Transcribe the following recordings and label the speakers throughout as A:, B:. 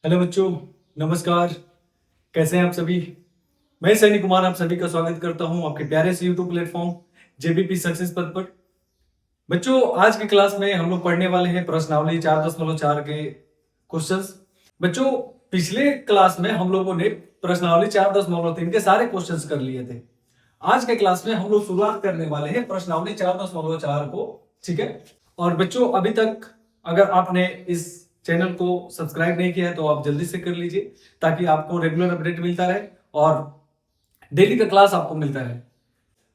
A: Hello बच्चों, नमस्कार। कैसे हैं आप सभी? मैं सैनी कुमार आप सभी का स्वागत करता हूं आपके प्यारे से यूट्यूब प्लेटफॉर्म जेबीपी सक्सेस पद पर। बच्चों, आज की क्लास में हम लोग पढ़ने वाले हैं प्रश्नावली 4.4 के क्वेश्चंस। बच्चों, पिछले क्लास में हम लोगों ने प्रश्नावली 4.3 के सारे क्वेश्चंस कर लिए थे। आज के क्लास में हम लोग शुरुआत करने वाले हैं प्रश्नावली 4.4 को। ठीक है। और बच्चों, अभी तक अगर आपने इस चैनल को सब्सक्राइब नहीं किया है तो आप जल्दी से कर लीजिए, ताकि आपको रेगुलर अपडेट मिलता रहे और डेली का क्लास आपको मिलता रहे।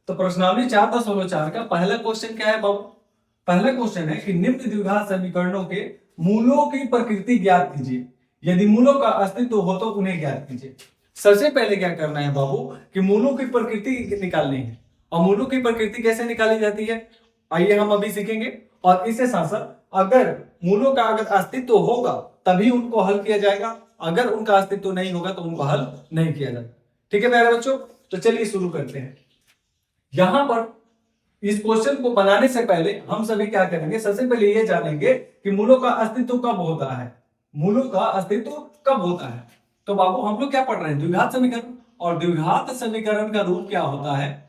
A: तो प्रश्नावली 4.4 का पहला क्वेश्चन क्या है बाबू? पहला क्वेश्चन है कि निम्न द्विघात समीकरणों के मूलों की प्रकृति ज्ञात कीजिए। यदि मूलों का अस्तित्व हो तो उन्हें ज्ञात कीजिए। सबसे पहले क्या करना है बाबू कि मूलों की प्रकृति निकालनी है। और मूलों की प्रकृति कैसे निकाली जाती है, आइए हम अभी सीखेंगे। और इसके साथ साथ अगर मूलों का अगर अस्तित्व होगा तभी उनको हल किया जाएगा, अगर उनका अस्तित्व नहीं होगा तो उनको हल नहीं किया जाएगा। ठीक है प्यारे बच्चों, तो चलिए शुरू करते हैं। यहां पर इस क्वेश्चन को बनाने से पहले हम सभी क्या करेंगे, सबसे पहले ये जानेंगे कि मूलों का अस्तित्व कब होता है। मूलों का अस्तित्व कब होता है? तो बाबू हम लोग क्या पढ़ रहे हैं, द्विघात समीकरण। और द्विघात समीकरण का रूप क्या होता है?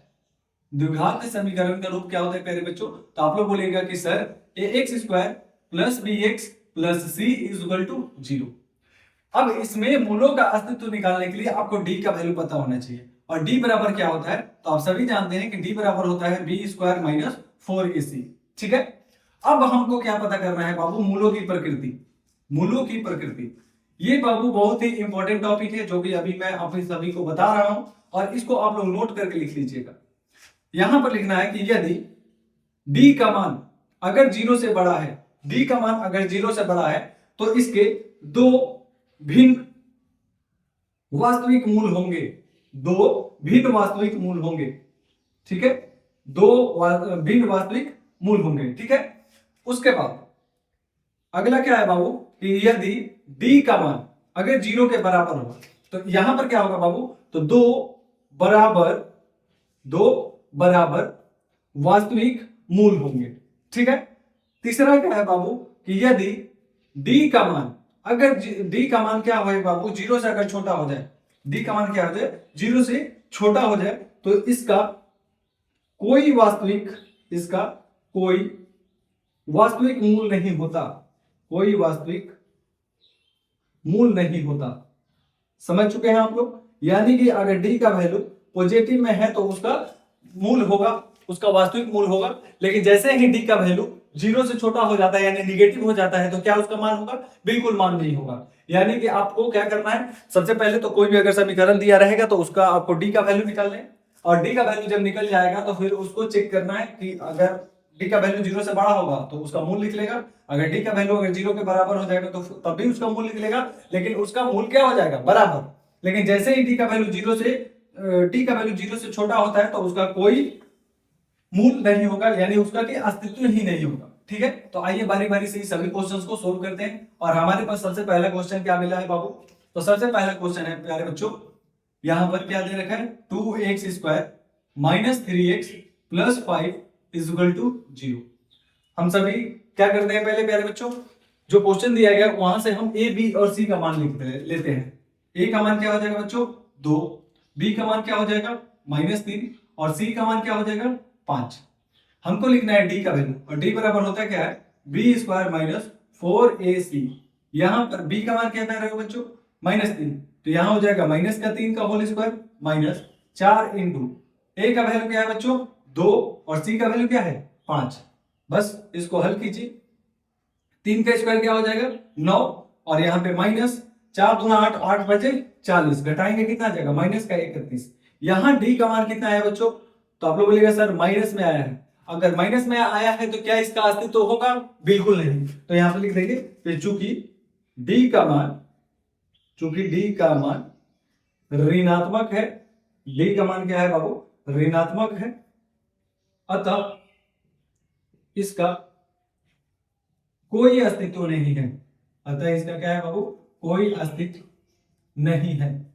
A: द्विघात समीकरण का रूप क्या होता है प्यारे बच्चों? तो आप लोग बोलेगा कि sir ax² plus bx plus c is equal to 0। अब इसमें मूलों का अस्तित्व निकालने के लिए आपको d का वैल्यू पता होना चाहिए। और d बराबर क्या होता है? तो आप सभी जानते हैं कि d बराबर होता है b² माइनस 4ac। ठीक है। अब हमको क्या पता करना है बाबू? मूलों की प्रकृति। मूलों की प्रकृति ये बाबू बहुत ही इंपॉर्टेंट टॉपिक है, जो कि अभी मैं आप सभी को बता रहा हूं, और इसको आप लोग नोट करके लिख लीजिएगा। यहां पर लिखना है कि यदि d का मान अगर 0 से बड़ा है, d का मान अगर 0 से बड़ा है तो इसके दो भिन्न वास्तविक मूल होंगे। दो भिन्न वास्तविक मूल होंगे। ठीक है, दो भिन्न वास्तविक मूल होंगे। ठीक है। उसके बाद अगला क्या है बाबू कि यदि d का मान अगर 0 के बराबर होगा तो यहां पर क्या होगा बाबू? तो दो बराबर वास्तविक मूल होंगे। ठीक है। तीसरा क्या है बाबू कि यदि d का मान अगर d का मान क्या हो बाबू? 0 से अगर छोटा हो जाए, d का मान क्या हो जाए? 0 से छोटा हो जाए तो इसका कोई वास्तविक मूल नहीं होता। कोई वास्तविक मूल नहीं होता। समझ चुके हैं आप लोग? यानी कि अगर d का वैल्यू पॉजिटिव में है तो उसका मूल होगा, उसका वास्तविक मूल होगा। लेकिन जैसे ही d का वैल्यू 0 से छोटा हो जाता है यानी निगेटिव हो जाता है तो क्या उसका मान होगा? बिल्कुल मान नहीं होगा। यानी कि आपको क्या करना है, सबसे पहले तो कोई भी अगर समीकरण दिया रहेगा तो उसका आपको d का वैल्यू निकालना है। और d का वैल्यू जब निकल जाएगा तो फिर उसको चेक करना है कि अगर d का वैल्यू 0 से बड़ा होगा तो उसका मूल लिख लेगा। अगर d का वैल्यू अगर 0 के बराबर हो जाएगा तो तब भी उसका मूल लिख लेगा, लेकिन उसका मूल क्या हो जाएगा? बराबर। लेकिन जैसे ही d का वैल्यू 0 से छोटा होता है तो उसका कोई मूल नहीं होगा, यानी उसका कि अस्तित्व ही नहीं होगा। ठीक है। तो आइए बारी बारी से सभी क्वेश्चंस को सोल्व करते हैं। और हमारे पास सबसे पहला क्वेश्चन क्या मिला है बाबू? तो सबसे पहला क्वेश्चन है प्यारे बच्चों, यहां पर क्या दे रखा है? 2x² minus 3x plus 5 is equal to 0। हम सभी क्या करते हैं पहले प्यारे बच्चों, जो क्वेश्चन दिया गया वहां से हम a, b और c का मान लेते हैं। a का मान क्या हो जाएगा बच्चों? 2, b का मान क्या हो जाएगा? -3, और c का मान क्या हो जाएगा? 5। हमको लिखना है d का वैल्यू, और d बराबर होता है क्या है? b² minus 4ac। यहां पर b का मान क्या रहेगा बच्चों? -3, तो यहां हो जाएगा -3 का whole square minus 4 into a का वैल्यू क्या है बच्चों? 2, और c का वैल्यू क्या है? 5। बस इसको हल कीजिए। 3 का स्क्वायर क्या हो जाएगा? 9, और यहाँ पे माइनस 4 दूना 8, 8 बचे 40, घटाएंगे कितना आ जाएगा? -31। यहाँ d का मान कितना आया बच्चों? तो आप लोग बोलेगा सर माइनस में आया है। अगर माइनस में आया है तो क्या इसका अस्तित्व होगा? बिल्कुल नहीं। तो यहां पर लिख देंगे कि चूंकि d का मान ऋणात्मक है, d का मान क्या है बाबू? ऋणात्मक है, अतः इसका कोई अस्तित्व नहीं है। अतः इसका क्या है बाबू? कोई अस्तित्व नहीं है।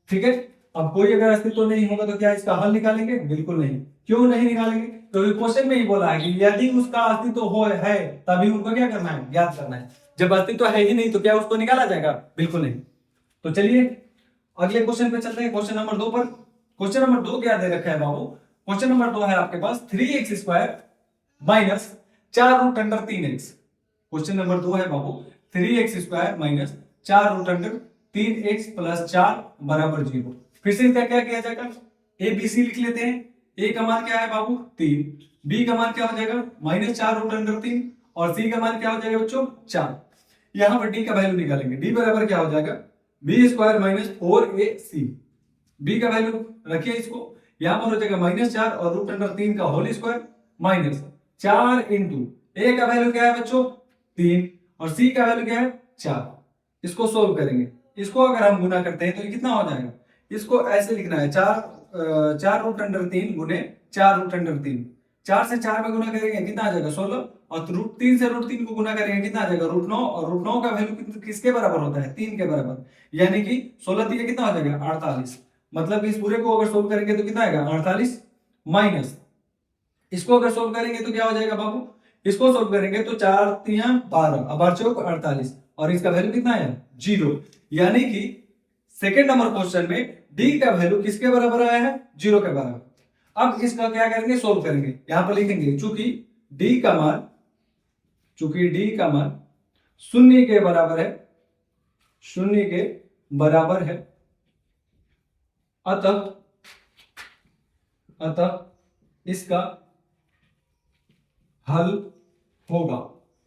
A: ठीक है। अब कोई अगर अस्तित्व नहीं होगा तो क्या इसका हल निकालेंगे? बिल्कुल नहीं। क्यों नहीं निकालेंगे? तो क्वेश्चन में ही बोला है कि यदि उसका अस्तित्व हो है तभी उनको क्या करना है? ज्ञात करना है। जब अस्तित्व है ही नहीं तो क्या उसको निकाला जाएगा? बिल्कुल नहीं। तो चलिए अगले क्वेश्चन पे चलते हैं, क्वेश्चन नंबर 2 पर। क्वेश्चन नंबर 2 क्या दे रखा है बाबू? क्वेश्चन नंबर 2 है आपके पास 3x² minus 4 root under 3x। Question number 2 है बाबू 3x² minus 4 root under 3x plus 4 बराबर 0। फिर से इसका क्या किया जाएगा? ए बी सी लिख लेते हैं। ए का मान क्या है बाबू? 3। बी का मान क्या हो जाएगा? Minus 4 root under 3। और सी का मान क्या हो जाएगा बच्चों? 4। यहां पर डी का वैल्यू निकालेंगे। डी बराबर क्या हो जाएगा? b² minus 4ac। बी का वैल्यू रखिए इसको, यहां पर हो जाएगा -4 और रूट अंडर 3 का होल स्क्वायर माइनस 4 इंटू ए का वैल्यू क्या है बच्चों? 3 और सी का वैल्यू क्या है? 4। इसको सोल्व करेंगे। इसको अगर हम गुना करते हैं तो ये कितना हो जाएगा? इसको ऐसे लिखना है 4 रूट अंडर 3 गुने 4 रूट अंडर 3। 4 से 4 में गुना करेंगे कितना आ जाएगा? 16। और रूट 3 से रूट 3 को गुना करेंगे कितना आ जाएगा? रूट 9। और रूट 9 का वैल्यू किसके बराबर होता है? 3 के बराबर। यानी कि 16 3 कितना हो जाएगा? 48। मतलब इस पूरे को अगर सोल्व करेंगे तो कितना आएगा? 48 माइनस इसको अगर सोल्व करेंगे तो क्या हो जाएगा बाबू? इसको सोल्व करेंगे तो 4 3 12 अब 48 और इसका वैल्यू कितना है? 0। यानी कि सेकेंड नंबर क्वेश्चन में डी का वैल्यू किसके बराबर आया है? 0 के बराबर। अब इसका क्या करेंगे? सोल्व करेंगे। यहां पर लिखेंगे चूंकि डी का मान शून्य के बराबर है, शून्य के बराबर है, अतः इसका हल होगा।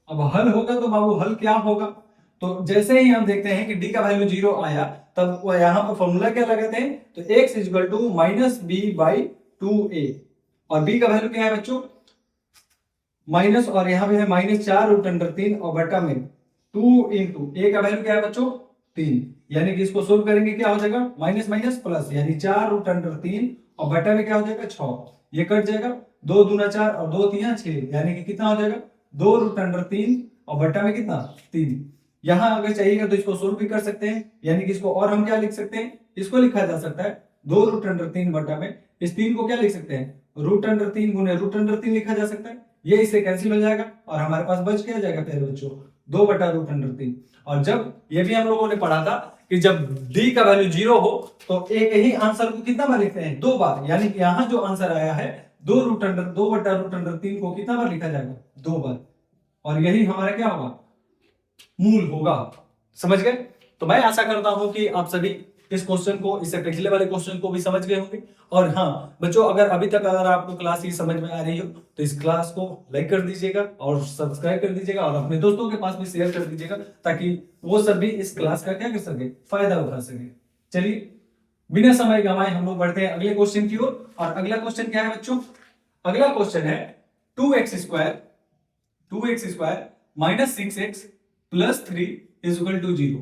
A: अब हल होगा तो बाबू हल क्या होगा? तो जैसे ही हम देखते हैं कि डी का वैल्यू 0 आया तब वो यहां पर फॉर्मूला क्या लगाते हैं? तो x equal to minus b by 2a। और b का वैल्यू क्या है बच्चों? माइनस, और यहां पे है -4 रूट अंडर 3 और बटा में 2 इंटू ए का वैल्यू क्या है बच्चों? 3। यानी कि इसको सोल्व करेंगे क्या हो जाएगा? माइनस माइनस प्लस, यानी 4 रूट अंडर 3 और बटा में क्या हो जाएगा? 6। ये कट जाएगा, 2 दूना 4 और 2 3 6, यानी कि कितना हो जाएगा? 2 रूट अंडर 3 और बटा में कितना? 3। यहां अगर चाहिएगा तो इसको सोल्व भी कर सकते हैं, यानी कि इसको और हम क्या लिख सकते हैं? इसको लिखा जा सकता है 2 रूट अंडर 3 बटा में इस 3 को क्या लिख सकते हैं? रूट अंडर 3 गुने रूट अंडर 3 लिखा जा सकता है। ये इससे कैंसिल हो जाएगा और हमारे पास बच क्या जाएगा प्यारे बच्चों? 2 बटा रूट अंडर 3। और जब ये भी हम लोगों ने पढ़ा था कि जब डी का वैल्यू 0 हो तो एक ही आंसर को कितना बार लिखते हैं? 2 बार। यानी कि यहां जो आंसर आया है 2 बटा रूट अंडर 3 को कितना बार लिखा जाएगा? 2 बार। और यही हमारा क्या होगा? मूल होगा। समझ गए? तो मैं आशा करता हूं कि आप सभी इस क्वेश्चन को, इससे पिछले वाले क्वेश्चन को भी समझ गए होंगे। और हाँ बच्चों, अगर अभी तक अगर आपको क्लास ये समझ में आ रही हो तो इस क्लास को लाइक कर दीजिएगा और सब्सक्राइब कर दीजिएगा और अपने दोस्तों के पास भी शेयर कर दीजिएगा ताकि वो सब भी इस क्लास का क्या कर सके? फायदा उठा सके। चलिए बिना समय गंवाए हम लोग बढ़ते हैं अगले क्वेश्चन की ओर। और अगला क्वेश्चन क्या है बच्चों? अगला क्वेश्चन है 2x² minus 6x plus 3 is equal to 0।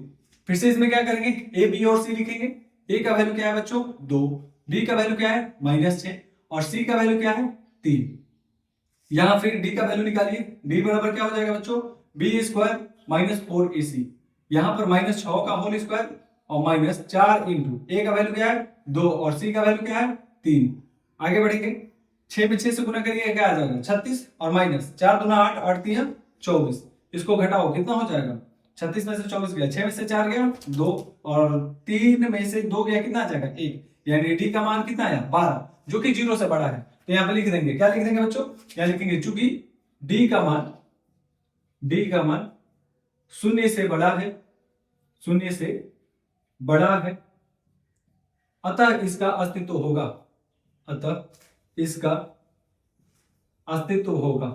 A: फिर से इसमें क्या करेंगे? ए बी और सी लिखेंगे। ए का वैल्यू क्या है बच्चों? 2। बी का वैल्यू क्या है? -6 और सी का वैल्यू क्या है? 3। यहां फिर डी का वैल्यू निकालिए। डी बराबर क्या हो जाएगा बच्चों? b² minus 4ac। यहां पर -6 का होल स्क्वायर और -4 इंटू ए का वैल्यू क्या है? 2 और सी का वैल्यू क्या है? 3। आगे बढ़ेंगे, 6 में 6 से गुना करिए क्या आ जाएगा? 36 और माइनस 4 दूना 8 8 3 24। इसको घटाओ कितना हो जाएगा? 36 में से 24 गया, 6 में से 4 गया 2 और 3 में से 2 गया, कितना आ जाएगा? 1। यानी डी का मान कितना आया? 12, जो कि 0 से बड़ा है। तो यहाँ पे लिख देंगे, क्या लिख देंगे बच्चों? यहाँ लिखेंगे चूंकि डी का मान शून्य से बड़ा है, शून्य से बड़ा है, अतः इसका अस्तित्व होगा, अतः इसका अस्तित्व होगा।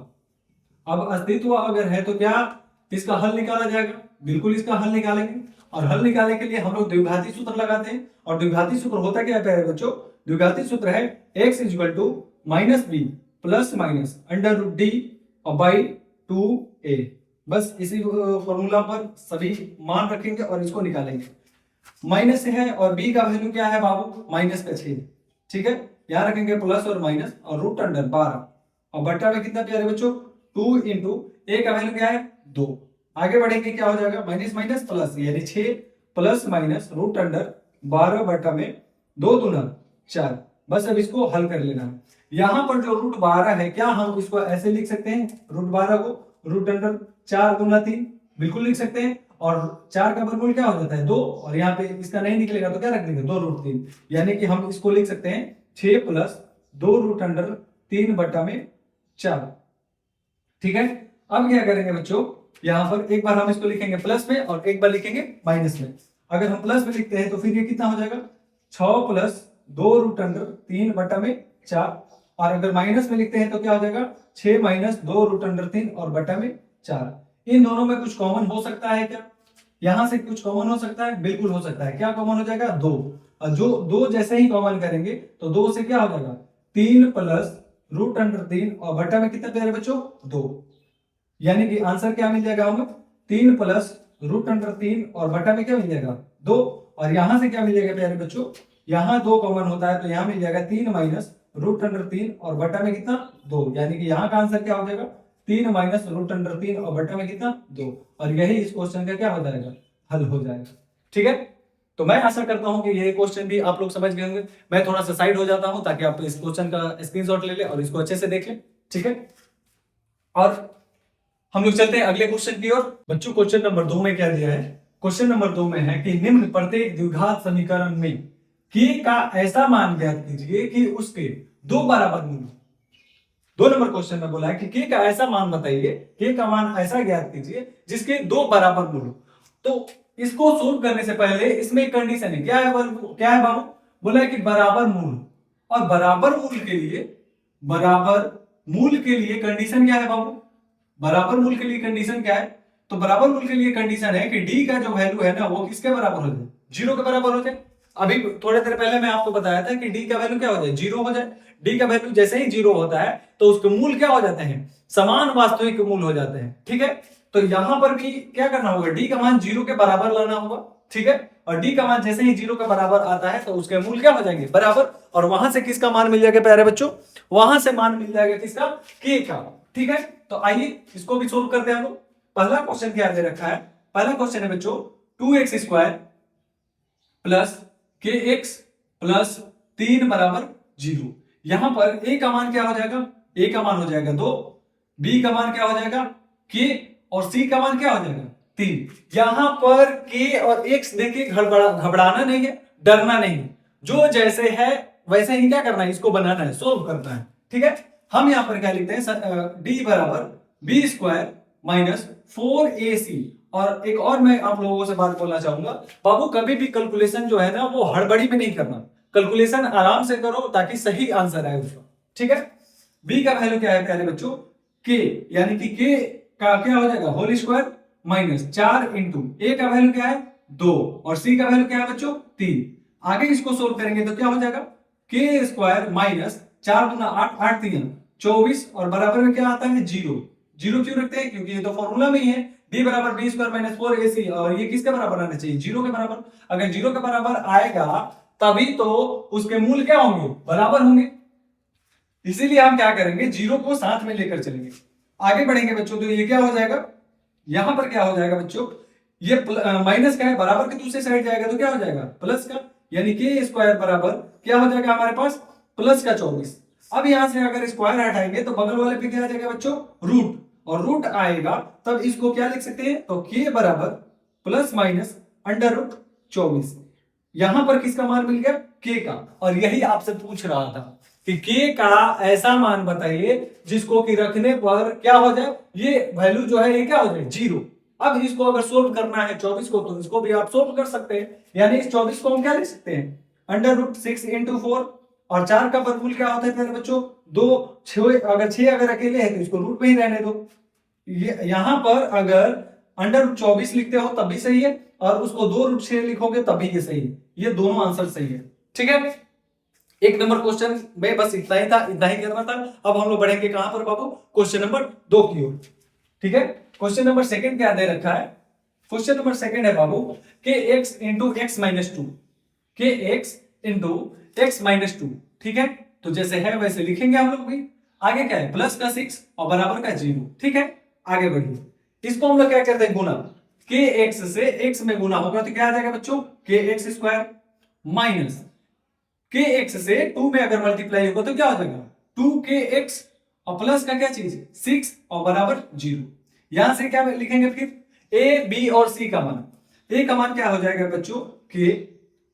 A: अब अस्तित्व अगर है तो क्या इसका हल निकाला जाएगा? बिल्कुल इसका हल निकालेंगे। और हल निकालने के लिए हम लोग द्विघाती सूत्र लगाते हैं। और द्विघाती सूत्र होता क्या है बच्चों? द्विघाती सूत्र है x equal to minus b plus minus under root d और बाई 2a। बस इसी फॉर्मूला पर सभी मान रखेंगे और इसको निकालेंगे। माइनस है और b का वैल्यू क्या है बाबू? -6। ठीक है, यहां रखेंगे प्लस और माइनस और रूट अंडर 12 और बट्टा में कितना प्यारे बच्चों? 2 इंटू ए का वैल्यू क्या है? 2। आगे बढ़ेंगे, क्या हो जाएगा? माइनस माइनस प्लस, यानी 6 प्लस माइनस रूट अंडर 12 बटा में 2 दूना 4। बस अब इसको हल कर लेना है। यहां पर जो रूट 12 है, क्या हम इसको ऐसे लिख सकते हैं? रूट 12 को रूट अंडर 4 गुना 3, बिल्कुल लिख सकते हैं। और 4 का वर्गमूल क्या हो जाता है 2, और यहाँ पे इसका नहीं निकलेगा तो क्या रख देंगे 2√3, यानी कि हम इसको लिख सकते हैं 6 प्लस 2√3 बटा में 4। ठीक है, अब क्या करेंगे बच्चों, यहाँ पर एक बार हम इसको लिखेंगे प्लस में और एक बार लिखेंगे माइनस में। अगर हम प्लस में लिखते हैं तो फिर ये कितना हो जाएगा 6 प्लस 2√3 बटा में 4, और अगर माइनस में लिखते हैं तो क्या हो जाएगा 6 माइनस 2√3 और बटा में 4। इन दोनों में कुछ कॉमन हो सकता है क्या, यहां से कुछ कॉमन हो सकता है, बिल्कुल हो सकता है। क्या कॉमन हो जाएगा 2, और जो 2 जैसे ही कॉमन करेंगे तो 2 से क्या हो जाएगा 3 प्लस √3 और बटा में कितना प्यारे बच्चों 2, यानी कि आंसर क्या मिल जाएगा हमें 3 प्लस √3 और बटा में क्या मिल जाएगा 2। और यहां से क्या मिल जाएगा प्यारे बच्चों, यहाँ 2 कॉमन होता है तो यहाँ मिल जाएगा 3 माइनस √3 और बटा में कितना 2, यानी कि यहाँ का आंसर क्या हो जाएगा 3 माइनस √3 और बटा में कितना 2, और यही इस क्वेश्चन का क्या हो जाएगा हल हो जाएगा। ठीक है, तो मैं आशा करता हूं कि ये क्वेश्चन भी आप लोग समझ गए होंगे। मैं थोड़ा सा साइड हो जाता हूं ताकि आप इस क्वेश्चन का स्क्रीनशॉट ले ले और इसको अच्छे से देख लें। ठीक है, और हम लोग चलते हैं अगले क्वेश्चन की ओर। बच्चों क्वेश्चन नंबर 2 में क्या दिया है, क्वेश्चन नंबर 2 में है कि निम्न प्रत्येक द्विघात समीकरण में k का ऐसा मान ज्ञात कीजिए कि उसके 2 बराबर मूल। 2 नंबर क्वेश्चन में बोला है कि k का ऐसा मान बताइए, k का मान ऐसा ज्ञात कीजिए जिसके 2 बराबर मूल। तो इसको सोल्व करने से पहले इसमें एक कंडीशन है, क्या है बाबू, बोला है कि बराबर मूल, और बराबर मूल के लिए कंडीशन क्या है बाबू, बराबर मूल के लिए कंडीशन क्या है, तो बराबर मूल के लिए कंडीशन है कि डी का जो वैल्यू है ना वो किसके बराबर हो जाए 0 के बराबर हो जाए। अभी थोड़ी देर पहले मैं आपको बताया था कि डी का वैल्यू क्या हो जाए 0 हो जाए। डी का वैल्यू जैसे ही 0 होता है तो उसके मूल क्या हो जाते हैं, समान वास्तविक मूल हो जाते हैं। ठीक है, तो यहां पर भी क्या करना होगा, डी का मान 0 के बराबर लाना होगा। ठीक है, और डी का मान जैसे ही 0 के बराबर आता है तो उसके मूल क्या हो जाएंगे बराबर, और वहां से किसका मान मिल जाएगा प्यारे बच्चों, वहां से मान मिल जाएगा किसका, के का। ठीक है, तो आइए इसको भी सोल्व करते हैं हम लोग। पहला क्वेश्चन क्या दे रखा है, पहला क्वेश्चन है बच्चों 2x² प्लस kx प्लस 3 बराबर 0। यहां पर a का मान क्या हो जाएगा, a का मान हो जाएगा 2, b का मान क्या हो जाएगा k, और c का मान क्या हो जाएगा 3। यहां पर k और x देखे घबराना नहीं है, डरना नहीं है, जो जैसे है वैसे ही क्या करना है, इसको बनाना है, सोल्व करना है। ठीक है, हम यहां पर क्या लिखते हैं d बराबर b² माइनस 4ac। और एक और मैं आप लोगों से बात बोलना चाहूंगा, बाबू कभी भी कैलकुलेशन जो है ना वो हड़बड़ी में नहीं करना, कैलकुलेशन आराम से करो ताकि सही आंसर आए उसका। ठीक है, b का वैल्यू क्या है प्यारे बच्चों k, यानी कि k का क्या हो जाएगा whole square minus 4 into a का वैल्यू क्या है 2, और c का वैल्यू क्या है बच्चों 3। आगे इसको सोल्व करेंगे तो क्या हो जाएगा k² माइनस 4 दूना 8, 8 3 24, और बराबर में क्या आता है 0। 0 क्यों रखते हैं, क्योंकि ये तो फॉर्मूला में ही है, b बराबर b² माइनस 4ac, और ये किसके बराबर आना चाहिए 0 के बराबर। अगर 0 के बराबर आएगा तभी तो उसके मूल क्या होंगे बराबर होंगे, इसीलिए हम क्या करेंगे 0 को साथ में लेकर चलेंगे। आगे बढ़ेंगे बच्चों, तो ये क्या हो जाएगा, यहां पर क्या हो जाएगा बच्चों, ये माइनस का है, बराबर के दूसरे साइड जाएगा तो क्या हो जाएगा प्लस का, यानी k² बराबर क्या हो जाएगा हमारे पास प्लस का 24। अब यहां से अगर स्क्वायर हटाएंगे तो बगल वाले पे क्या आ जाएगा बच्चों रूट, और रूट आएगा तब इसको क्या लिख सकते हैं, तो k बराबर प्लस माइनस √24। यहां पर किसका मान मिल गया k का, और यही आपसे पूछ रहा था कि k का ऐसा मान बताइए जिसको कि रखने पर क्या हो जाए, ये वैल्यू जो है ये क्या हो जाए 0। अब इसको अगर सोल्व करना है 24 को तो इसको भी आप सोल्व कर सकते हैं, यानी इस 24 को हम क्या लिख सकते हैं √6 इंटू 4, और 4 का वर्गमूल क्या होता है मेरे बच्चों 2, 6 अगर अकेले है तो इसको रूट में ही रहने दो। ये यहां पर अगर √24 लिखते हो तब भी सही है, और उसको 2√6 लिखोगे तब भी ये सही है, ये दोनों आंसर सही है। ठीक है, एक नंबर क्वेश्चन में बस इतना ही था, इतना ही करना था। अब हम लोग बढ़ेंगे कहां पर बाबू, क्वेश्चन नंबर 2 की ओर। ठीक है, क्वेश्चन नंबर 2 क्या दे रखा है, क्वेश्चन नंबर 2 है बाबू kx into x minus 2, kx into x minus 2। ठीक है, तो जैसे है वैसे लिखेंगे हम लोग भी। आगे क्या है प्लस का 6 और बराबर का 0। ठीक है, आगे बढ़िए, इसको हम लोग क्या करते हैं गुना, kx से x में गुना होगा तो क्या आ जाएगा बच्चों kx² माइनस kx से 2 में अगर मल्टीप्लाई होगा तो क्या हो जाएगा 2kx, और प्लस का क्या चीज 6 और बराबर 0। यहां से क्या लिखेंगे फिर ए, बी और सी का मान। ए का मान क्या हो जाएगा बच्चों के,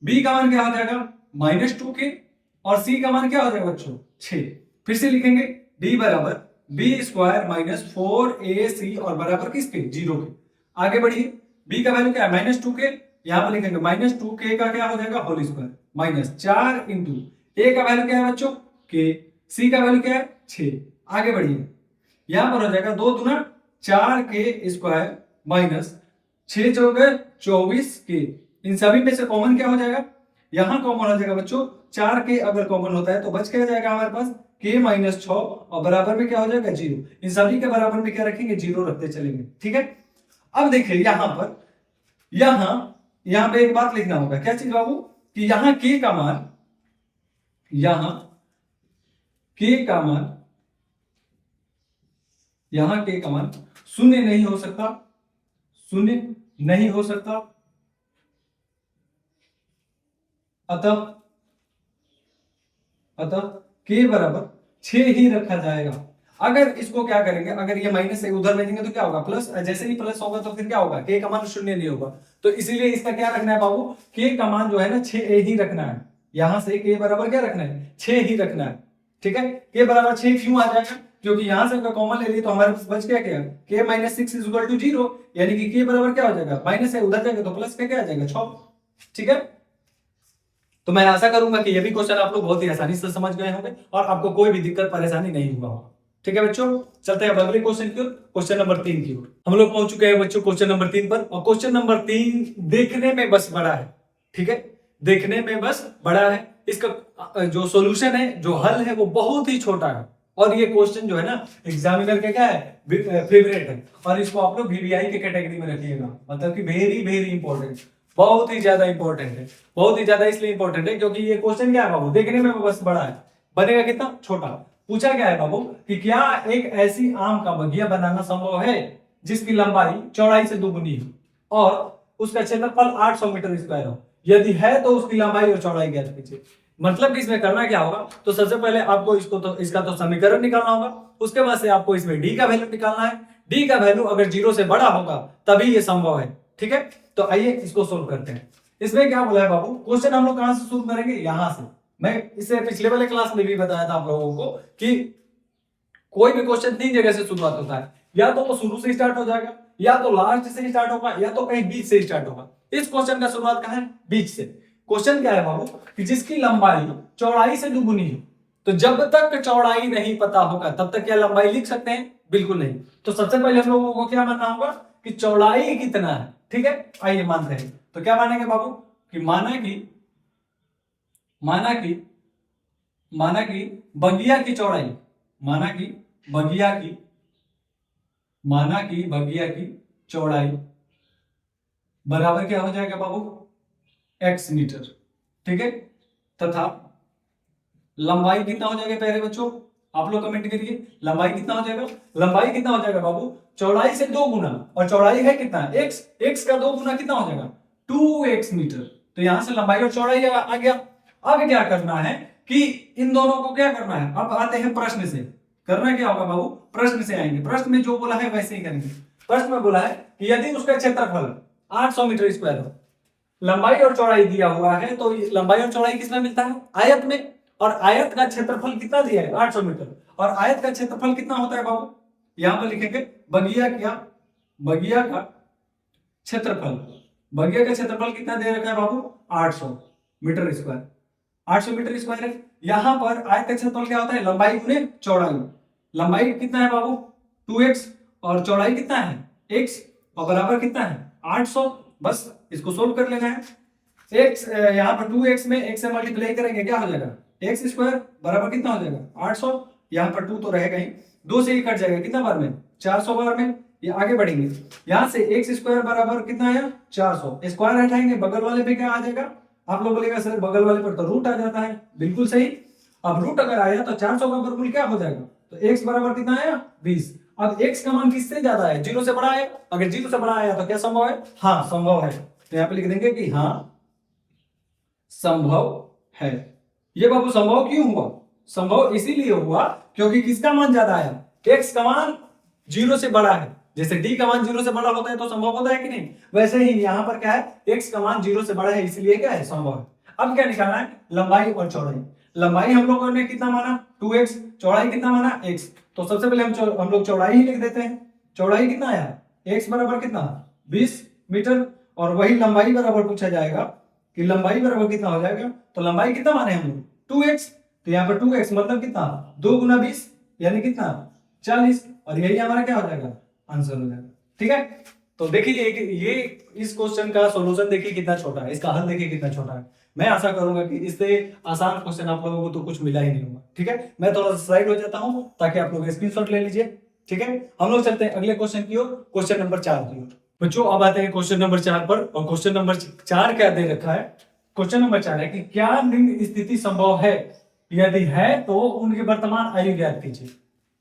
A: बी का मान क्या हो जाएगा -2k, और सी का मान क्या हो जाएगा बच्चों 6। फिर से लिखेंगे d बराबर b² माइनस 4ac और बराबर किसके 0 के। आगे बढ़िए, b का वैल्यू क्या है -2k, यहां पर लिखेंगे -2k का क्या हो जाएगा whole square minus 4 into a का वैल्यू क्या है बच्चों k, c का वैल्यू क्या है 6। आगे बढ़िए, यहां पर हो जाएगा 2 दूना 4k² माइनस 6 चौके 24k। इन सभी में से कॉमन क्या हो जाएगा, यहां कॉमन हो जाएगा बच्चों 4k, अगर कॉमन होता है तो बच क्या जाएगा हमारे पास k - 6 और बराबर में क्या हो जाएगा 0। इन सभी के बराबर में क्या रखेंगे 0 रखते चलेंगे, ठीक है। अब देखिए यहां पर यहां पे एक बात लिखना होगा, क्या चीज बाबू, कि यहां k का मान, यहां k का मान, यहां k का मान शून्य नहीं हो सकता, शून्य नहीं हो सकता। अतः k बराबर 6 ही रखा जाएगा। अगर इसको क्या करेंगे, अगर ये माइनस से उधर भेजेंगे तो क्या होगा प्लस, जैसे ही प्लस होगा तो फिर क्या होगा k का मान शून्य नहीं होगा। तो इसीलिए इसका क्या रखना है बाबू, k का मान जो है ना 6 ही रखना है। यहां से k बराबर क्या रखना है 6 ही रखना है, ठीक है। k बराबर 6 क्यों आ जाएगा, क्योंकि यहां से अगर कॉमन ले लिए तो हमारे पास बच क्या k - 6 = 0, यानी कि k बराबर क्या हो जाएगा माइनस है उधर जाएगा तो प्लस क्या आ जाएगा 6, ठीक है। तो मैं आशा करूंगा कि ये भी क्वेश्चन आप लोग बहुत ही आसानी से समझ गए होंगे और आपको कोई भी दिक्कत परेशानी नहीं हुआ होगा, ठीक है बच्चों। चलते हैं अगले क्वेश्चन की ओर, क्वेश्चन नंबर 3 की ओर। हम लोग पहुंच चुके हैं बच्चों क्वेश्चन नंबर 3 पर, और क्वेश्चन नंबर 3 देखने में बस बड़ा है, ठीक है, देखने में बस बड़ा है। इसका जो सॉल्यूशन है, जो हल है वो बहुत ही छोटा है, और ये क्वेश्चन जो है ना एग्जामिनर का क्या है फेवरेट है, और इसको आप लोग वीवीआई के कैटेगरी में रखिएगा, मतलब कि वेरी वेरी इंपॉर्टेंट, बहुत ही ज्यादा इंपॉर्टेंट है। बहुत ही ज्यादा इसलिए इंपॉर्टेंट है क्योंकि ये क्वेश्चन क्या है बाबू, देखने में बस बड़ा है, बनेगा कितना छोटा। पूछा क्या है बाबू कि क्या एक ऐसी आम का बगिया बनाना संभव है जिसकी लंबाई चौड़ाई से दुगुनी हो और उसका क्षेत्रफल 800 मीटर स्क्वायर हो, यदि है तो उसकी लंबाई और चौड़ाई ज्ञात कीजिए। मतलब इसमें करना क्या होगा, तो सबसे पहले आपको इसका तो समीकरण निकालना होगा, उसके बाद से आपको इसमें डी का वैल्यू निकालना है। डी का वैल्यू अगर 0 से बड़ा होगा तभी ये संभव है, ठीक है। तो आइए इसको सोल्व करते हैं। इसमें क्या बोला है बाबू, क्वेश्चन हम लोग कहां से शुरू करेंगे, यहां से। मैं इससे पिछले वाले क्लास में भी बताया था आप लोगों को कि कोई भी क्वेश्चन 3 जगह से शुरुआत होता है, या तो वो शुरू से स्टार्ट हो जाएगा, या तो लास्ट से स्टार्ट होगा, या तो कहीं बीच से स्टार्ट होगा। इस क्वेश्चन का शुरुआत कहां है, बीच से। क्वेश्चन क्या है बाबू कि जिसकी लंबाई चौड़ाई से दुगुनी हो, तो जब तक चौड़ाई नहीं पता होगा तब तक क्या लंबाई लिख सकते हैं, बिल्कुल नहीं। तो सबसे पहले हम लोगों को क्या मानना होगा कि चौड़ाई कितना है, ठीक है। आइए मानते हैं, तो क्या मानेंगे बाबू कि माना कि बगिया की चौड़ाई, माना कि बगिया की चौड़ाई बराबर क्या हो जाएगा बाबू x मीटर, ठीक है, तथा लंबाई कितना हो जाएगा पहले बच्चों आप लोग कमेंट करिए, लंबाई कितना हो जाएगा, लंबाई कितना हो जाएगा बाबू चौड़ाई से 2 गुना, और चौड़ाई है कितना x का 2 गुना कितना हो जाएगा 2x मीटर। तो यहां से लंबाई और चौड़ाई आ गया। अब क्या करना है कि इन दोनों को क्या करना है, अब आते हैं प्रश्न से। करना क्या होगा बाबू, प्रश्न से आएंगे, प्रश्न में जो बोला है वैसे ही करेंगे। प्रश्न में बोला है कि यदि उसका क्षेत्रफल 800 मीटर स्क्वायर हो, लंबाई और चौड़ाई दिया हुआ है, तो लंबाई और चौड़ाई किसमें मिलता है आयत में, और आयत का क्षेत्रफल कितना दिया है 800 मीटर, और आयत का क्षेत्रफल कितना होता है बाबू, यहां पर लिखेंगे बगिया का क्षेत्रफल कितना दे रखा है बाबू 800 मीटर स्क्वायर, 800 मीटर स्क्वायर है। यहां पर आयत का क्षेत्रफल क्या होता है लंबाई गुने चौड़ाई, लंबाई कितना है बाबू 2x और चौड़ाई कितना है x, और बराबर कितना है 800। बस इसको सोल्व कर लेना है। x यहां पर 2x में x से मल्टीप्लाई करेंगे क्या हो जाएगा x स्क्वायर बराबर कितना हो जाएगा 800, यहां पर 2 तो रहेगा ही, 2 से ही कट जाएगा कितना बार में 400 बार में। ये आगे बढ़ेंगे, यहां से x स्क्वायर बराबर कितना आया 400, स्क्वायर हटाएंगे बगल वाले पे क्या आ जाएगा, आप लोग बोलेगा सर बगल वाले पर तो रूट आ जाता है, बिल्कुल सही। अब रूट अगर आया तो 400 का वर्गमूल क्या हो जाएगा, तो x बराबर कितना आया 20। अब x का मान किससे ज्यादा है 0 से बड़ा है, अगर 0 से बड़ा आया तो क्या संभव है, हाँ संभव है। तो यहाँ पे लिख देंगे कि हाँ संभव है। ये बाबू संभव क्यों हुआ, संभव इसीलिए हुआ क्योंकि किसका मान ज्यादा आया, x का मान 0 से बड़ा है, जैसे डी का मान 0 से बड़ा होता है तो संभव होता है कि नहीं, वैसे ही यहाँ पर क्या है, x का मान 0 से बड़ा है इसलिए क्या है, संभव है। अब क्या निकालना है, लंबाई और चौड़ाई। लंबाई हम लोगों ने कितना माना 2x, चौड़ाई कितना माना x। तो सबसे पहले हम लोग चौड़ाई ही लिख देते हैं। चौड़ाई कितना आया, x बराबर कितना 20 मीटर, और वही लंबाई बराबर पूछा जाएगा कि लंबाई बराबर कितना हो जाएगा। तो लंबाई कितना माने हम लोग 2x, तो यहाँ पर 2x मतलब कितना 2 गुना 20 यानी कितना 40, और यही हमारा क्या हो जाएगा, आंसर हो जाएगा। ठीक है, तो देखिए ये इस क्वेश्चन का सॉल्यूशन देखिए कितना छोटा है, इसका हल देखिए कितना छोटा है। मैं आशा करूंगा कि इससे आसान क्वेश्चन आप लोगों को तो कुछ मिला ही नहीं होगा। ठीक है, मैं थोड़ा सा स्लाइड हो जाता हूं ताकि आप लोग स्क्रीनशॉट ले लीजिए। ठीक है, हम लोग चलते हैं अगले क्वेश्चन की ओर, क्वेश्चन नंबर 4 की ओर। बच्चों अब आते हैं क्वेश्चन नंबर 4 पर, और क्वेश्चन नंबर 4 क्या दे रखा है, क्वेश्चन नंबर 4 है कि क्या निम्न स्थिति संभव है, यदि है तो उनकी वर्तमान आयु ज्ञात कीजिए।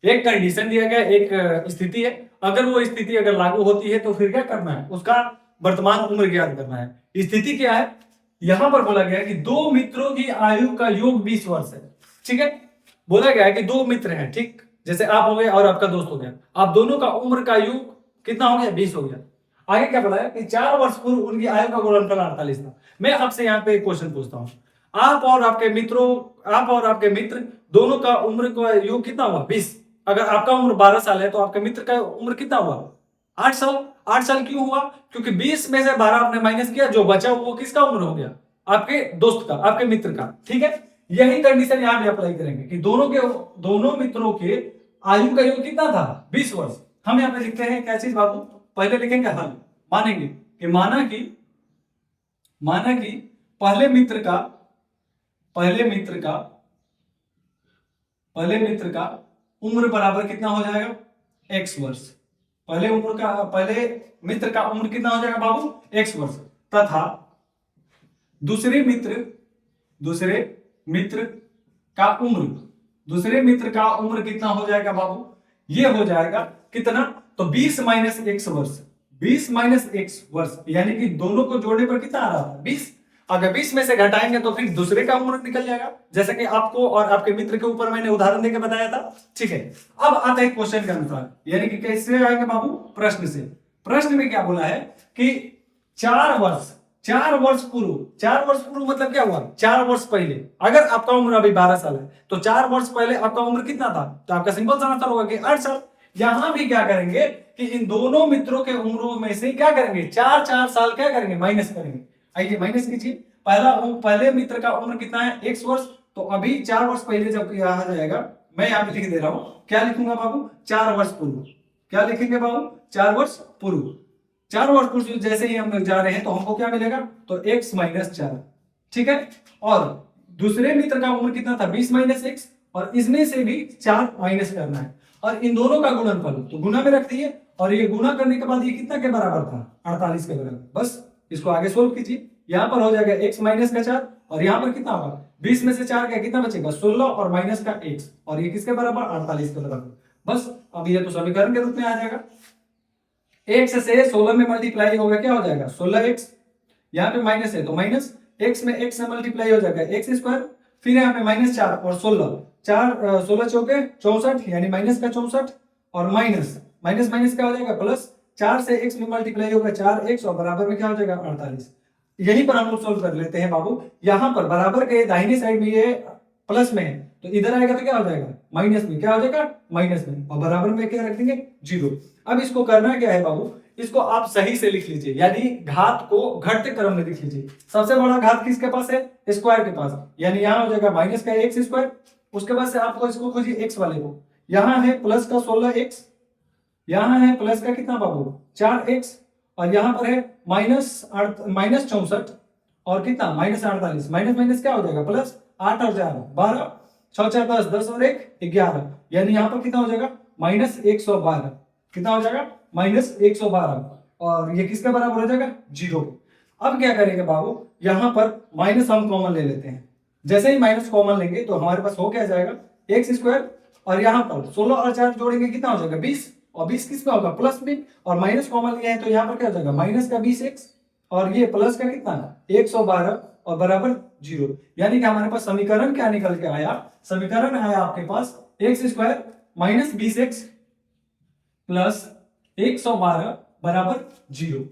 A: एक कंडीशन दिया गया, एक स्थिति है, अगर वो स्थिति अगर लागू होती है तो फिर क्या करना है, उसका वर्तमान उम्र ज्ञात करना है। स्थिति क्या है, यहां पर बोला गया है कि दो मित्रों की आयु का योग 20 वर्ष है। ठीक है, बोला गया है कि दो मित्र हैं, ठीक, जैसे आप हो गए और आपका दोस्त हो गया, आप दोनों का उम्र का योग कितना हो गया, 20 हो गया। आगे क्या बोला है कि 4 वर्ष पूर्व उनकी आयु का गुणनफल 48 था। मैं आपसे यहाँ पे क्वेश्चन पूछता हूँ, आप और आपके मित्र दोनों का उम्र का योग कितना हुआ, 20। अगर आपका उम्र 12 साल है तो आपके मित्र का उम्र कितना हुआ, 8 साल। 8 साल क्यों हुआ, क्योंकि 20 में से 12 आपने माइनस किया, जो बचा वो किसका उम्र हो गया, आपके दोस्त का, आपके मित्र का। ठीक है, यही कंडीशन यहां भी अप्लाई करेंगे कि दोनों मित्रों के आयु का योग कितना था, 20 वर्ष। हम यहां पे लिखते हैं क्या चीज बाबू, पहले लिखेंगे हल, मानेंगे कि माना कि पहले मित्र का उम्र बराबर कितना हो जाएगा, x वर्ष। पहले मित्र का उम्र कितना हो जाएगा बाबू, x वर्ष, तथा दूसरे मित्र का उम्र कितना हो जाएगा बाबू, ये हो जाएगा कितना, तो 20 माइनस x वर्ष, 20 माइनस x वर्ष, यानी कि दोनों को जोड़ने पर कितना आ रहा था, 20। अगर 20 में से घटाएंगे तो फिर दूसरे का उम्र निकल जाएगा, जैसे कि आपको और आपके मित्र के ऊपर मैंने उदाहरण देकर बताया था। ठीक है, अब आता है क्वेश्चन के अनुसार, यानी कि कैसे आएंगे बाबू, प्रश्न से। प्रश्न में क्या बोला है कि 4 वर्ष पूर्व मतलब क्या हुआ, 4 वर्ष पहले, अगर आपका उम्र अभी 12 साल है तो 4 वर्ष पहले आपका उम्र कितना था, तो आपका सिंपल सा आंसर होगा कि 8 साल। यहां भी क्या करेंगे कि इन दोनों मित्रों के उम्रों में से क्या करेंगे, 4 साल क्या करेंगे, माइनस करेंगे। आइए माइनस कीजिए, पहले मित्र का उम्र कितना है, 1 वर्ष, तो अभी 4 वर्ष पहले जब यहाँ जाएगा, मैं यहाँ पे लिख दे रहा हूं, क्या लिखूंगा बाबू, 4 वर्ष पूर्व। क्या लिखेंगे बाबू, 4 वर्ष पूर्व। 4 वर्ष पूर्व जैसे ही हम लोग जा रहे हैं तो हमको क्या मिलेगा, तो x माइनस 4। ठीक है, और दूसरे मित्र का उम्र कितना था, 20 माइनस x, और इसमें से भी 4 माइनस करना है, और इन दोनों का गुणनफल तो गुना में रख दिए, और ये गुना करने के बाद ये कितना के बराबर था, 48 के बराबर। बस इसको आगे सोल्व कीजिए, यहाँ पर हो जाएगा x माइनस का 4, और यहाँ पर कितना होगा, 20 में से 4 का कितना बचेगा, 16, और माइनस का x, और ये किसके बराबर, 48 के बराबर। बस अब ये तो समीकरण के रूप में आ जाएगा, x से 16 में मल्टीप्लाई होगा, क्या हो जाएगा 16x, यहाँ पे माइनस है तो माइनस, x में x से मल्टीप्लाई हो जाएगा x स्क्वायर, फिर यहाँ पे माइनस 4 और 16 चौके 64, यानी माइनस का 64, और माइनस क्या हो जाएगा प्लस, 4 से x में मल्टीप्लाई होगा 4x, और बराबर में क्या हो जाएगा 48। यहीं पर हम लोग सोल्व कर लेते हैं बाबू। यहाँ पर बराबर के दाहिनी साइड में ये प्लस में है, तो इधर आएगा तो क्या हो जाएगा, माइनस में, क्या हो जाएगा माइनस में, और बराबर में क्या रख देंगे 0। अब इसको करना क्या है बाबू, इसको आप सही से लिख लीजिए, यानी घात को घटते क्रम में लिख लीजिए। सबसे बड़ा घात किसके पास है, स्क्वायर के पास, यानी यहाँ हो जाएगा माइनस का x स्क्वायर, उसके बाद से आपको इसको खोजिए x वाले को, यहाँ है प्लस का 16x, यहाँ है प्लस का कितना बाबू 4x, और यहाँ पर है माइनस 64, और कितना माइनस 48, माइनस क्या हो जाएगा प्लस, 8 और 4 12, 6 4 10, 10 और 1 11, यानी यहाँ पर कितना हो जाएगा माइनस 112, कितना हो जाएगा माइनस 112, और ये किसके बराबर हो जाएगा 0। अब क्या करेंगे बाबू, यहाँ पर माइनस हम कॉमन ले लेते हैं, जैसे ही माइनस कॉमन लेंगे तो हमारे पास हो क्या जाएगा x स्क्वायर, और यहाँ पर 16 और 4 जोड़ेंगे कितना हो जाएगा 20, और 20 किसका होगा प्लस में, और माइनस कॉमन लिया है तो यहाँ पर क्या हो जाएगा माइनस का 20x, और ये प्लस का कितना 112, और बराबर 0। यानी कि हमारे पास समीकरण क्या निकल के आया, समीकरण आया आपके पास x square minus 20x plus 112 बराबर 0।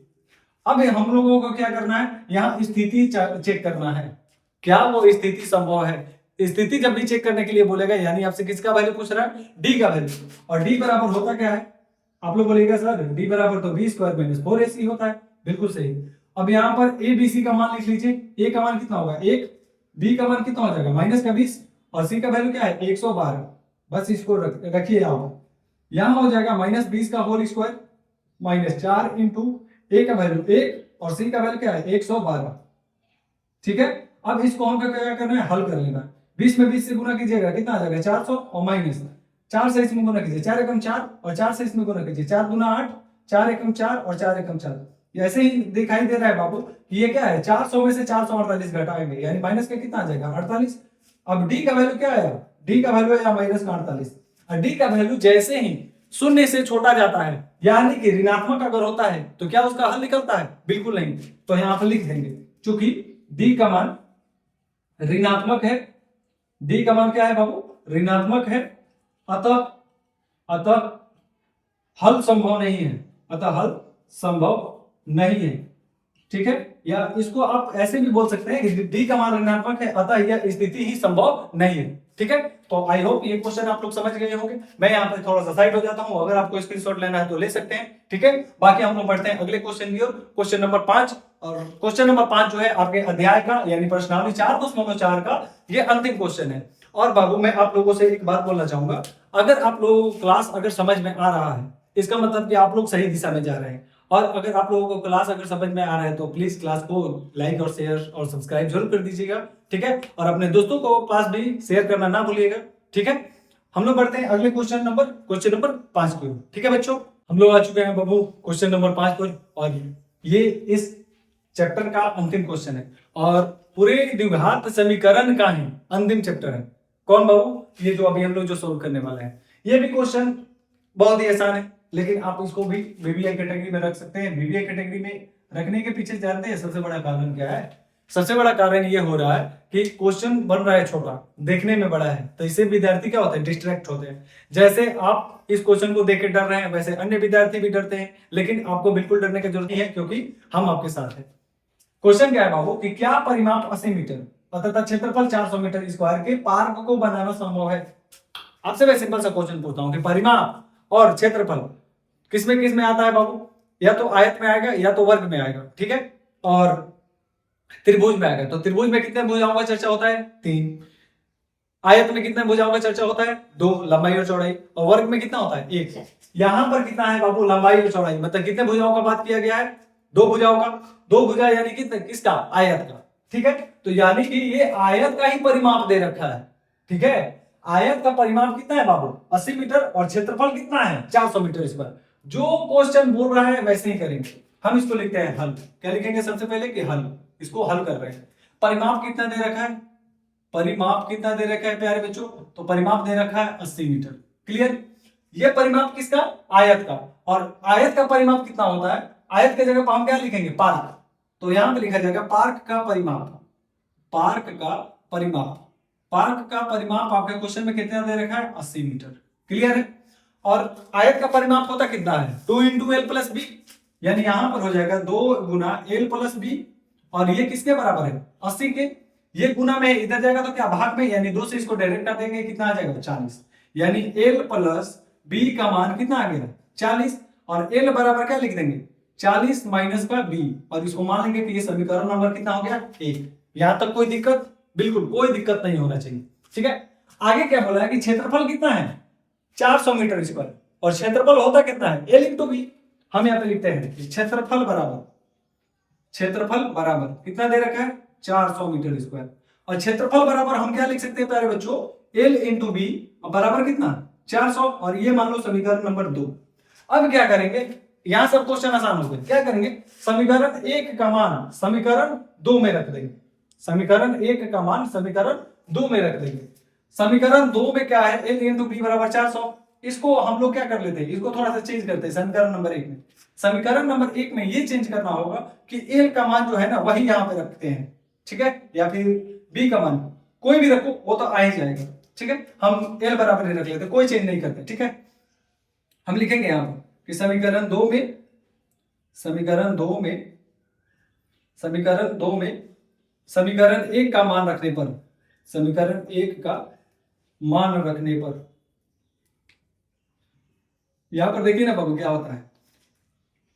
A: अब हम लोगों को क्या करना है, यहाँ स्थिति चेक करना है, क्या वो स्थिति संभव है। स्थिति जब भी चेक करने के लिए बोलेगा, यानी आपसे किसका वैल्यू पूछ रहा है, डी का वैल्यू, और डी बराबर होता क्या है, आप लोग बोलेगा सर डी बराबर तो बी स्क्वायर माइनस 4ac होता है। बिल्कुल सही। अब यहाँ पर ए बी सी का मान लिख लीजिए, ए का मान कितना होगा 1, बी का मान कितना हो जाएगा माइनस का 20, और सी का वैल्यू क्या है 112। बस इसको रखिए आप, यहाँ हो जाएगा माइनस 20 का होल स्क्वायर माइनस 4 इंटू ए का वैल्यू 1 और सी का वैल्यू क्या है 112। ठीक है, अब इसको हमको क्या करना है, हल कर लेना। 20 में 20 से गुना कीजिएगा, कितना आ जाएगा 400, और माइनस 4 से इसमें गुना कीजिए, 4 एकम 4, और 4 से इसमें गुना कीजिए, 4 गुना 8, 4 एकम 4 और 4 एकम 4। ऐसे ही दिखाई दे रहा है बाबू कि ये क्या है, 400 में से 448 घटाएंगे, यानी माइनस का कितना आ जाएगा 48। अब डी का वैल्यू क्या है, डी का वैल्यू है माइनस का 48, और डी का वैल्यू जैसे ही शून्य से छोटा जाता है, यानी कि ऋणात्मक अगर होता है तो क्या उसका हल निकलता है, बिल्कुल नहीं। तो यहाँ पर लिख देंगे, चूंकि डी का मान ऋणात्मक है, डी का मान क्या है बाबू ऋणात्मक है, अतः हल संभव नहीं है, अतः हल संभव नहीं है। ठीक है, या इसको आप ऐसे भी बोल सकते हैं कि डी का मान ऋणात्मक है, अतः यह स्थिति ही संभव नहीं है। ठीक है, तो आई होप ये क्वेश्चन आप लोग समझ गए होंगे। मैं यहाँ पे थोड़ा सा साइड हो जाता हूँ, अगर आपको स्क्रीनशॉट लेना है तो ले सकते हैं। ठीक है, बाकी हम लोग बढ़ते हैं अगले क्वेश्चन की ओर, क्वेश्चन नंबर 5। और क्वेश्चन नंबर 5 जो है आपके अध्याय का यानी प्रश्नावली 4.4 का ये अंतिम क्वेश्चन है। और बाबू मैं आप लोगों से एक बात बोलना चाहूंगा, अगर आप लोगों को क्लास अगर समझ में आ रहा है, इसका मतलब कि आप लोग सही दिशा में जा रहे हैं। और अगर आप लोगों को क्लास अगर समझ में आ रहा है तो प्लीज क्लास को लाइक और शेयर और सब्सक्राइब जरूर कर दीजिएगा। ठीक है, और अपने दोस्तों को पास भी शेयर करना ना भूलिएगा। ठीक है, हम लोग बढ़ते हैं अगले क्वेश्चन नंबर 5 की ओर। ठीक है बच्चों, हम लोग आ चुके हैं बाबू क्वेश्चन नंबर 5 पर, और ये इस चैप्टर का अंतिम क्वेश्चन है, और पूरे द्विघात समीकरण का ही अंतिम चैप्टर है। कौन बाबू, ये जो अभी हम लोग जो सोल्व करने वाले हैं। ये भी क्वेश्चन बहुत ही आसान है, लेकिन आप इसको भी बीबीए कैटेगरी में रख सकते हैं। बीबीए कैटेगरी में रखने के पीछे जानते हैं सबसे बड़ा कारण क्या है, सबसे बड़ा कारण ये हो रहा है कि क्वेश्चन बन रहा है छोटा, देखने में बड़ा है, तो इससे विद्यार्थी क्या होते हैं, डिस्ट्रैक्ट होते हैं। जैसे आप इस क्वेश्चन को देख के डर रहे हैं, वैसे अन्य विद्यार्थी भी डरते हैं, लेकिन आपको बिल्कुल डरने की जरूरत नहीं है, क्योंकि हम आपके साथ हैं। क्वेश्चन क्या है बाबू कि क्या परिमाप 80 मीटर तथा क्षेत्रफल 400 मीटर स्क्वायर के पार्क को बनाना संभव है। आपसे मैं सिंपल सा क्वेश्चन पूछता हूं कि परिमाप और क्षेत्रफल किसमें आता है बाबू, या तो आयत में आएगा या तो वर्ग में आएगा। ठीक है, और त्रिभुज में आएगा, तो त्रिभुज में कितने भुजाओं का चर्चा होता है 3, आयत में कितने भुजाओं का चर्चा होता है 2, लंबाई और चौड़ाई, और वर्ग में कितना होता है 1। यहां पर कितना है बाबू, लंबाई और चौड़ाई, मतलब कितने भुजाओं का बात किया गया है, 2 भुजाओं का। 2 भुजा यानी कितने, किसका, आयत का। ठीक है, तो यानी कि ये आयत का ही परिमाप दे रखा है। ठीक है, आयत का परिमाप कितना है बाबू 80 मीटर, और क्षेत्रफल कितना है 400 मीटर स्क्वायर। जो क्वेश्चन बोल रहा है वैसे ही करेंगे। हम इसको लिखते हैं हल। क्या लिखेंगे सबसे पहले कि हल, इसको हल कर रहे हैं। परिमाप कितना दे रखा है, परिमाप कितना दे रखा है प्यारे बच्चों, तो परिमाप दे रखा है 80 मीटर। क्लियर, ये परिमाप किसका, आयत का। और आयत का परिमाप कितना होता है, आयत की जगह पर हम क्या लिखेंगे, पार्क। तो यहां पे लिखा जाएगा पार्क का परिमाप, पार्क का परिमाप। पार्क का परिमाप आपके क्वेश्चन में कितना दे रखा है 80 मीटर। क्लियर है, और आयत का परिमाप होता कितना है 2 इंटू एल प्लस बी, यानी यहां पर हो जाएगा 2 गुना एल प्लस बी, और ये किसके बराबर है 80 के। ये गुना में इधर जाएगा तो क्या भाग में, यानी 2 से इसको डायरेक्ट कर देंगे, कितना आ जाएगा 40, यानी एल प्लस बी का मान कितना आ गया 40, और एल बराबर क्या लिख देंगे 40 माइनस का बी, और इसको मान लेंगे कि ये समीकरण नंबर कितना हो गया 1। यहां तक कोई दिक्कत, बिल्कुल कोई दिक्कत नहीं होना चाहिए। ठीक है, आगे क्या बोला है कि क्षेत्रफल कितना है 400 मीटर स्क्वायर, और क्षेत्रफल होता कितना है एल इंटू बी। हम यहाँ पे लिखते हैं कि क्षेत्रफल बराबर कितना दे रखा है 400 मीटर स्क्वायर, और क्षेत्रफल बराबर हम क्या लिख सकते हैं प्यारे बच्चों, एल इंटू बी बराबर कितना 400, और ये मान लो समीकरण नंबर 2। अब क्या करेंगे, यहां सब क्वेश्चन आसान हो गए। क्या करेंगे, समीकरण 1 का मान समीकरण 2 में रख देंगे, समीकरण 1 का मान समीकरण 2 में रख देंगे। समीकरण 2 में क्या है, एल इंटू बी बराबर 400। इसको हम लोग क्या कर लेते हैं, इसको थोड़ा सा चेंज करते हैं समीकरण नंबर 1 में। समीकरण नंबर 1 में ये चेंज करना होगा कि एल का मान जो है ना वही यहां पे रखते हैं। ठीक है, या फिर बी का मान कोई भी रखो, वो तो आ ही जाएगा। ठीक है, हम एल बराबर ही रख लेते, कोई चेंज नहीं करते। ठीक है, हम लिखेंगे यहां पर कि समीकरण दो में समीकरण एक का मान रखने पर यहां पर देखिए ना बाबू क्या होता है,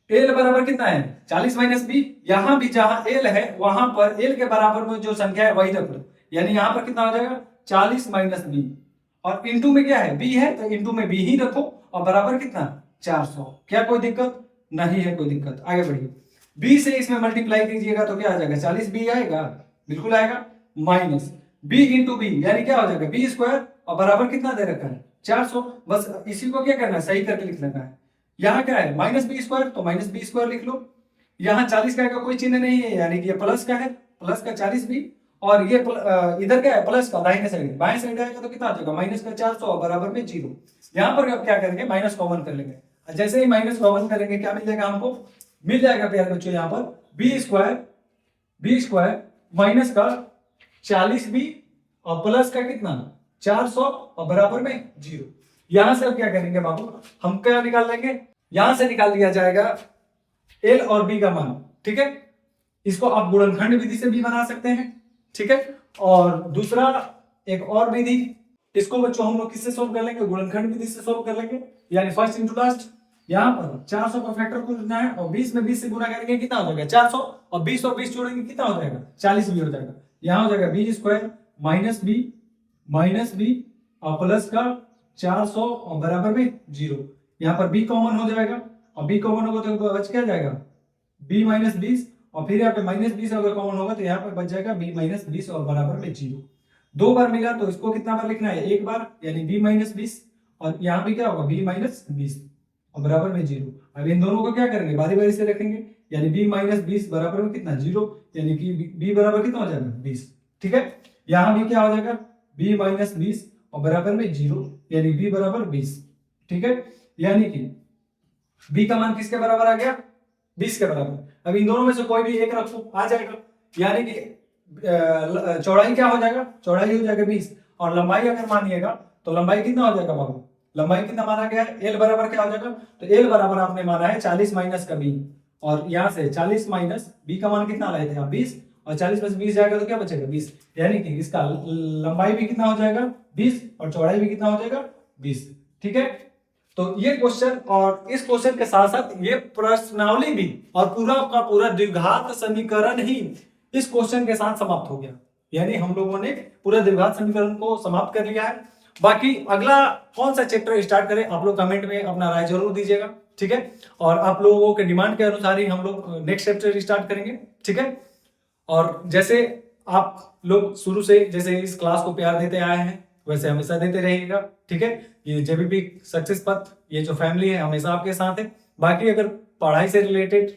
A: एल बराबर कितना है 40 माइनस बी। यहां भी जहां एल है वहां पर एल के बराबर में जो संख्या है वही रख लो, यानी यहां पर कितना हो जाएगा 40 माइनस बी, और इंटू में क्या है बी है तो इंटू में बी ही रखो, और बराबर कितना 400। क्या कोई दिक्कत नहीं है, कोई दिक्कत। आगे बढ़िए, बी से इसमें मल्टीप्लाई कीजिएगा तो क्या आ जाएगा 40 बी आएगा, बिल्कुल आएगा, माइनस बी इंटू बी यानी क्या हो जाएगा बी स्क्वायर, और बराबर कितना दे रखा है 400। बस इसी को क्या करना है सही करके लिख लेना है। यहाँ क्या है माइनस बी स्क्वायर, तो माइनस बी स्क्वायर लिख लो। यहाँ 40 का कोई चिन्ह नहीं है, यानी कि ये प्लस का है, प्लस का 40 बी, और ये इधर क्या है प्लस का दाहिने साइड, बाएं साइड आएगा तो कितना आ जाएगा माइनस का 400 और बराबर में 0। यहाँ पर क्या करेंगे माइनस कॉमन कर लेंगे, जैसे ही माइनस कॉमन करेंगे क्या मिल जाएगा हमको, मिल जाएगा प्यारे बच्चों यहाँ पर बी स्क्वायर माइनस का 40 बी और प्लस का कितना 400 और बराबर में 0। यहां से अब क्या करेंगे बाबू, हम क्या निकाल लेंगे, यहां से निकाल लिया जाएगा एल और बी का मान, ठीक है। इसको आप गुणनखंड विधि से भी बना सकते हैं, ठीक है। और दूसरा एक और विधि, इसको बच्चों हम लोग किससे सोल्व कर लेंगे, गुणनखंड विधि से सोल्व कर लेंगे, यानी फर्स्ट इंटू लास्ट। यहाँ पर 400 का फैक्टर को लेना है और 20 में 20 से गुणा करेंगे कितना हो जाएगा 400, और 20 और 20 जोड़ेंगे कितना हो जाएगा 40 भी हो जाएगा। यहाँ हो जाएगा बी स्क्वायर माइनस बी और प्लस का 400 और बराबर में 0। यहाँ पर b कॉमन हो जाएगा, और b कॉमन होगा तो बच क्या जाएगा b माइनस 20, और फिर यहाँ पे माइनस 20 अगर कॉमन होगा तो यहाँ पर बच जाएगा b माइनस 20 और बराबर में 0। दो बार मिला तो इसको कितना बार लिखना है एक बार, यानी b माइनस 20, और यहाँ पे क्या होगा b माइनस 20 और बराबर में 0। अब इन दोनों को क्या करेंगे बारी बारी से रखेंगे, यानी b माइनस 20 बराबर में कितना 0, यानी कि b बराबर कितना हो जाएगा 20, ठीक है। यहाँ भी क्या हो जाएगा b माइनस 20 और बराबर में 0, यानी b बराबर 20, ठीक है। यानी कि b का मान किसके बराबर आ गया 20 के बराबर। अब इन दोनों में से कोई भी एक रखो आ जाएगा, यानी कि चौड़ाई क्या हो जाएगा, चौड़ाई हो जाएगा 20, और लंबाई अगर मानिएगा तो लंबाई कितना हो जाएगा बाबू, लंबाई कितना माना गया है एल बराबर क्या हो जाएगा, तो एल बराबर आपने माना है 40 माइनस का b, और यहाँ से 40 माइनस b का मान कितना लाए थे आप 20, और 40 में से 20 जाएगा तो क्या बचेगा 20, यानी कि इसका लंबाई भी कितना हो जाएगा 20 और चौड़ाई भी कितना हो जाएगा 20, ठीक है। तो ये क्वेश्चन और इस क्वेश्चन के साथ साथ ये प्रश्नावली भी और पूरा का पूरा द्विघात समीकरण ही इस क्वेश्चन के साथ समाप्त हो गया, यानी हम लोगों ने पूरा द्विघात समीकरण को समाप्त कर लिया है। बाकी अगला कौन सा चैप्टर स्टार्ट करें आप लोग कमेंट में अपना राय जरूर दीजिएगा, ठीक है। और आप लोगों के डिमांड के अनुसार ही हम लोग नेक्स्ट चैप्टर स्टार्ट करेंगे, ठीक है। और जैसे आप लोग शुरू से जैसे इस क्लास को प्यार देते आए हैं वैसे हमेशा देते रहिएगा, ठीक है। ये जेबीपी सक्सेस पथ ये जो फैमिली है हमेशा आपके साथ है। बाकी अगर पढ़ाई से रिलेटेड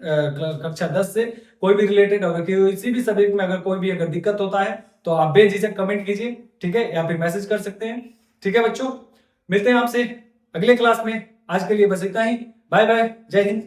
A: कक्षा 10 से कोई भी रिलेटेड अगर किसी भी सब्जेक्ट में अगर कोई भी अगर दिक्कत होता है तो आप बेझिझक कमेंट कीजिए, ठीक है, या फिर मैसेज कर सकते हैं, ठीक है बच्चों। मिलते हैं आपसे अगले क्लास में, आज के लिए बस इतना ही, बाय बाय, जय हिंद।